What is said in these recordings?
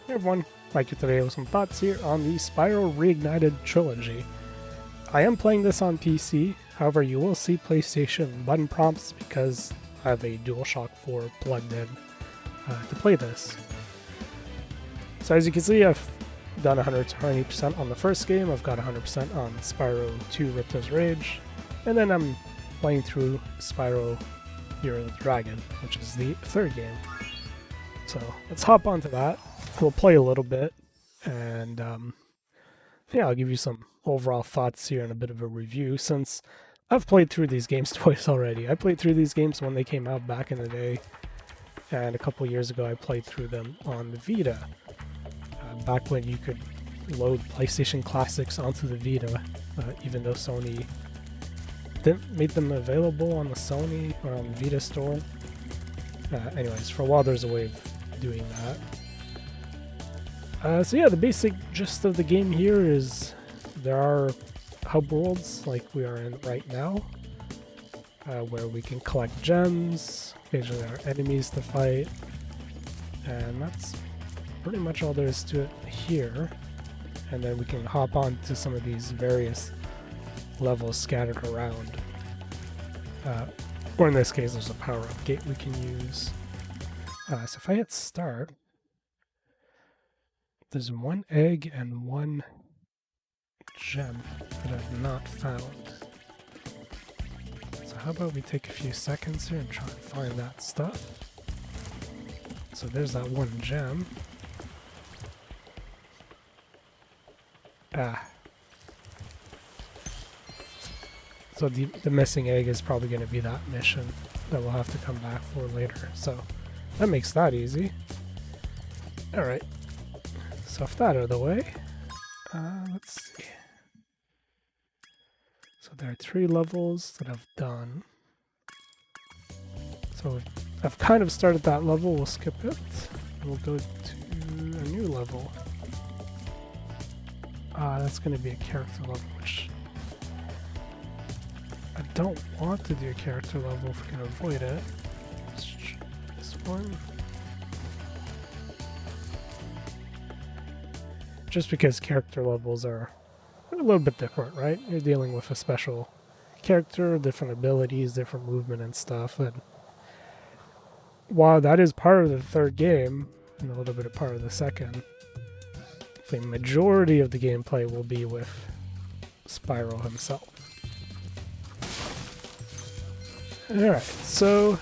Hey everyone, Mike here today with some thoughts here on the Spyro Reignited Trilogy. I am playing this on PC, however you will see PlayStation button prompts because I have a DualShock 4 plugged in to play this. So as you can see, I've done 120% on the first game, I've got 100% on Spyro 2 Ripto's Rage, and then I'm playing through Spyro Year of the Dragon, which is the third game. So let's hop onto that. We'll play a little bit, and yeah, I'll give you some overall thoughts here and a bit of a review, since I've played through these games twice already. I played through these games when they came out back in the day, and a couple years ago I played through them on the Vita, back when you could load PlayStation Classics onto the Vita, even though Sony didn't make them available on the Sony or on the Vita store. Anyways, for a while there's a way of doing that. So yeah, the basic gist of the game here is there are hub worlds like we are in right now, where we can collect gems. Occasionally there are enemies to fight, and that's pretty much all there is to it here. And then we can hop on to some of these various levels scattered around. Or in this case, there's a power-up gate we can use. So if I hit start, there's one egg and one gem that I've not found. So how about we take a few seconds here and try and find that stuff. So there's that one gem. So the missing egg is probably going to be that mission that we'll have to come back for later. So that makes that easy. Alright. Stuff that out of the way. Let's see. So there are 3 levels that I've done. So I've kind of started that level, we'll skip it. And we'll go to a new level. That's going to be a character level, which I don't want to do a character level if we can avoid it. Let's try this one. Just because character levels are a little bit different, right? You're dealing with a special character, different abilities, different movement and stuff. And while that is part of the third game, and a little bit of part of the second, the majority of the gameplay will be with Spyro himself. Alright, so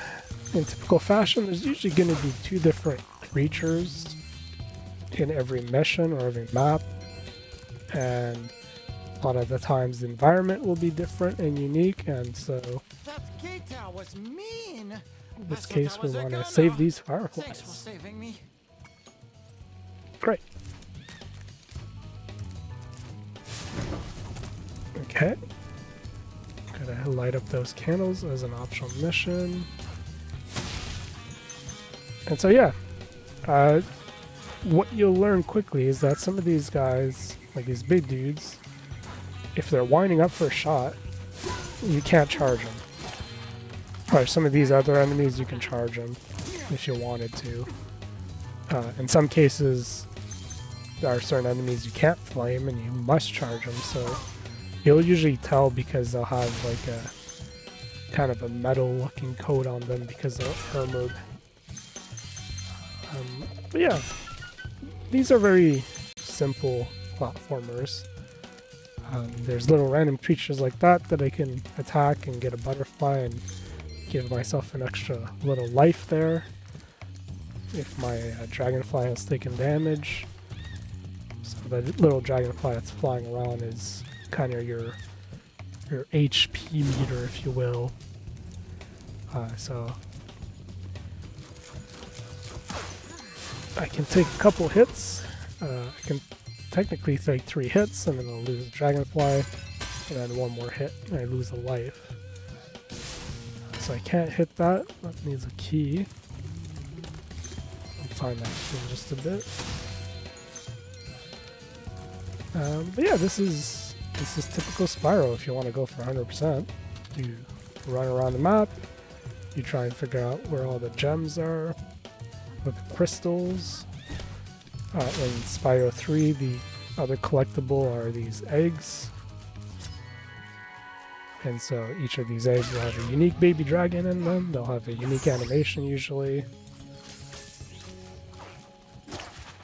in typical fashion, there's usually going to be 2 different creatures in every mission or every map, and a lot of the times the environment will be different and unique, and so in this case we want to save these fireflies. Thanks for saving me. Great. Okay. Gotta light up those candles as an optional mission. And so yeah, what you'll learn quickly is that some of these guys, like these big dudes, if they're winding up for a shot, you can't charge them. Or some of these other enemies, you can charge them if you wanted to. In some cases, there are certain enemies you can't flame and you must charge them, so you'll usually tell because they'll have like a kind of a metal looking coat on them because they're armored. But yeah, these are very simple platformers. There's little random creatures like that I can attack and get a butterfly and give myself an extra little life there if my dragonfly has taken damage. So the little dragonfly that's flying around is kind of your HP meter, if you will. So I can take a couple hits. I can technically take 3 hits and then I'll lose a dragonfly, and then 1 more hit and I lose a life. So I can't hit that. That needs a key. I'll find that in just a bit. But yeah, this is typical Spyro if you want to go for 100%. You run around the map, you try and figure out where all the gems are, with the crystals. In Spyro 3, the other collectible are these eggs. And so each of these eggs will have a unique baby dragon in them. They'll have a unique animation usually.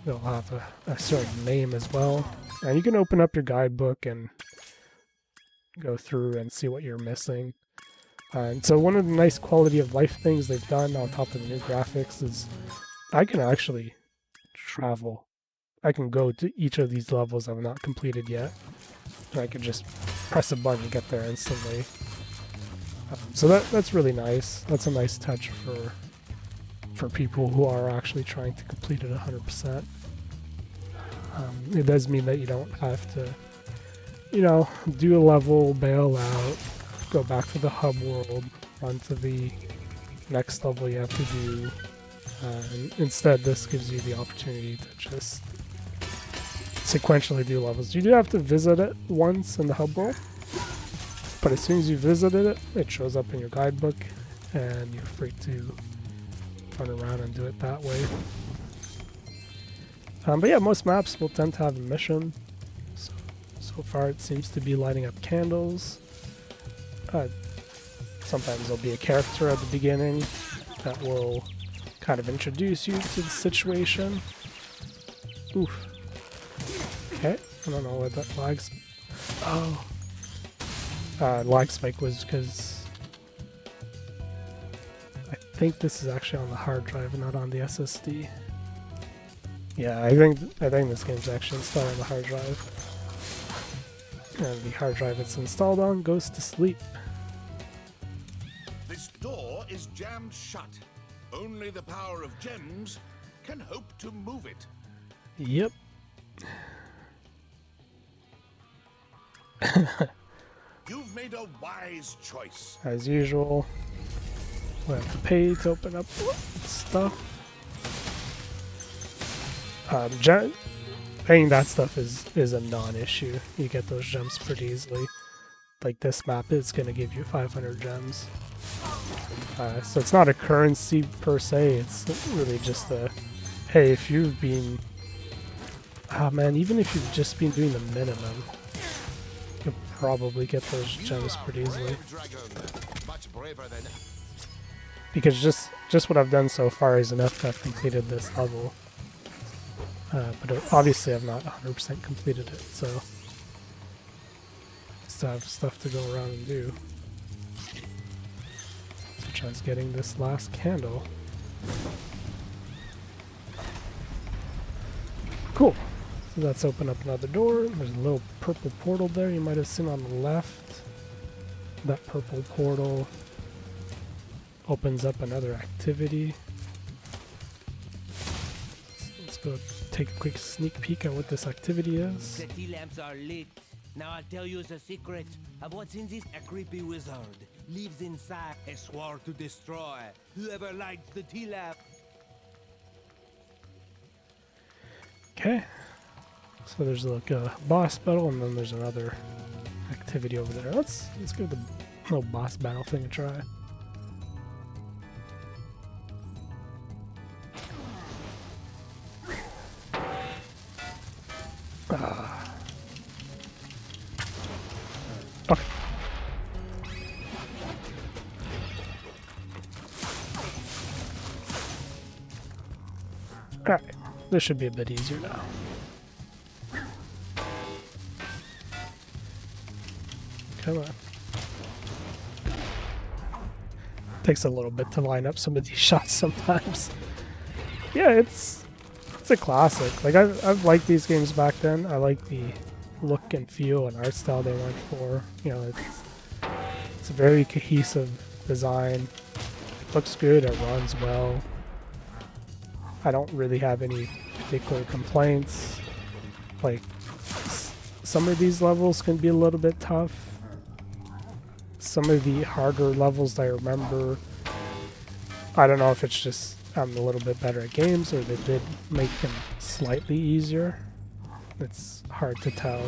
They'll have a certain name as well. And you can open up your guidebook and go through and see what you're missing. And so one of the nice quality of life things they've done on top of the new graphics is I can actually travel. I can go to each of these levels I've not completed yet. And I can just press a button and get there instantly. So that's really nice. That's a nice touch for people who are actually trying to complete it 100%. It does mean that you don't have to, you know, do a level, bail out, go back to the hub world, run to the next level you have to do. And instead, this gives you the opportunity to just sequentially do levels. You do have to visit it once in the hub world, but as soon as you visited it, it shows up in your guidebook, and you're free to run around and do it that way. But yeah, most maps will tend to have a mission. So far it seems to be lighting up candles. Sometimes there'll be a character at the beginning that will kind of introduce you to the situation. Oof. Okay, I don't know what that lag spike. Oh. Lag spike was because I think this is actually on the hard drive and not on the SSD. Yeah, I think this game's actually installed on the hard drive. And the hard drive it's installed on goes to sleep. This door is jammed shut. Only the power of gems can hope to move it. Yep. You've made a wise choice. As usual, we'll have to pay to open up stuff. Paying that stuff is a non-issue. You get those gems pretty easily. Like this map is going to give you 500 gems. So it's not a currency per se, it's really just a, hey, if you've been, man, even if you've just been doing the minimum, you'll probably get those gems pretty easily. Because just what I've done so far is enough to have completed this level. But obviously I've not 100% completed it, so I still have stuff to go around and do. Such as getting this last candle. Cool. So that's opened up another door. There's a little purple portal there you might have seen on the left. That purple portal opens up another activity. Let's go take a quick sneak peek at what this activity is. The tea lamps are lit. Now I'll tell you the secret of what's in this. A creepy wizard lives inside and swore to destroy whoever lights the tea lamp. Okay. So there's like a boss battle, and then there's another activity over there. Let's give the little boss battle thing a try. Okay. Alright, this should be a bit easier now. Come on. Takes a little bit to line up some of these shots sometimes. Yeah, it's a classic. Like I've liked these games back then. I like the look and feel and art style they went for. You know, it's a very cohesive design. It looks good, it runs well. I don't really have any particular complaints. Like some of these levels can be a little bit tough. Some of the harder levels I remember, I don't know if it's just I'm a little bit better at games or they did make them slightly easier. It's hard to tell.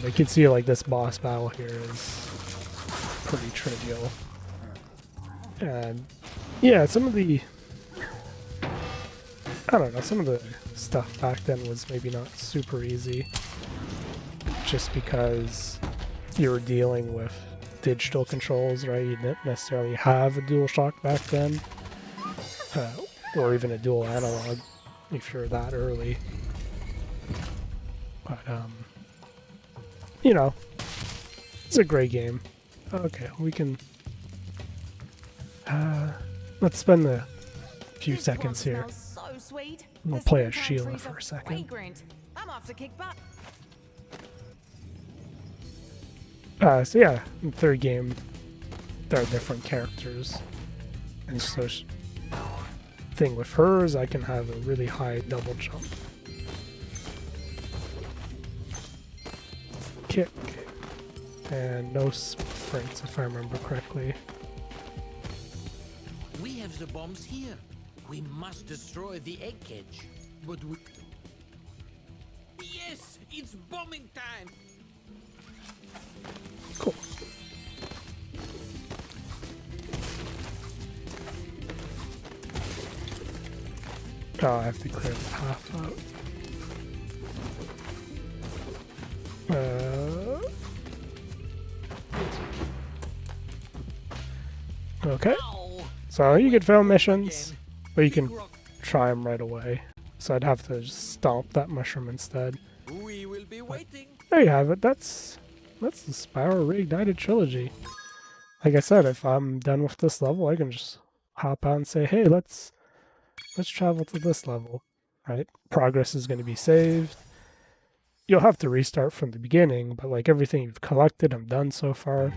You can see like this boss battle here is pretty trivial. And yeah, some of the I don't know, some of the stuff back then was maybe not super easy, just because you were dealing with digital controls, right? You didn't necessarily have a DualShock back then, or even a dual analog if you're that early. But, you know, it's a great game. Okay, we can, let's spend a few seconds here. So sweet. We'll play as Sheila for a second. I'm off to kick butt. So yeah, in the third game, there are different characters. And so, thing with her is I can have a really high double jump. Kick. And no sprints, if I remember correctly. We have the bombs here. We must destroy the egg cage. But we... Yes! It's bombing time! Cool. Oh, I have to clear the half out. Okay. So you could fail missions, but you can try them right away. So I'd have to just stomp that mushroom instead. We will be waiting. There you have it. That's the Spyro Reignited Trilogy. Like I said, if I'm done with this level, I can just hop out and say, hey, let's travel to this level, right? Progress is going to be saved. You'll have to restart from the beginning, but like everything you've collected and done so far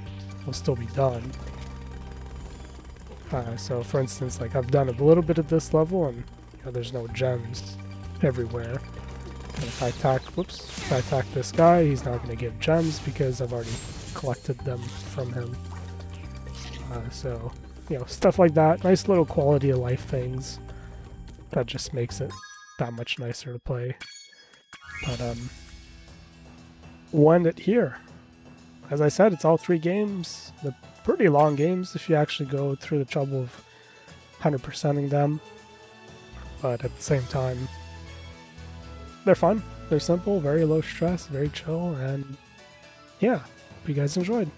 will still be done. So for instance, like I've done a little bit of this level and there's no gems everywhere. And if I attack this guy, he's not going to give gems because I've already collected them from him. So, stuff like that. Nice little quality of life things. That just makes it that much nicer to play. But, we'll end it here. As I said, it's all 3 games. They're pretty long games if you actually go through the trouble of 100%ing them. But at the same time, they're fun, they're simple, very low stress, very chill, and yeah, hope you guys enjoyed.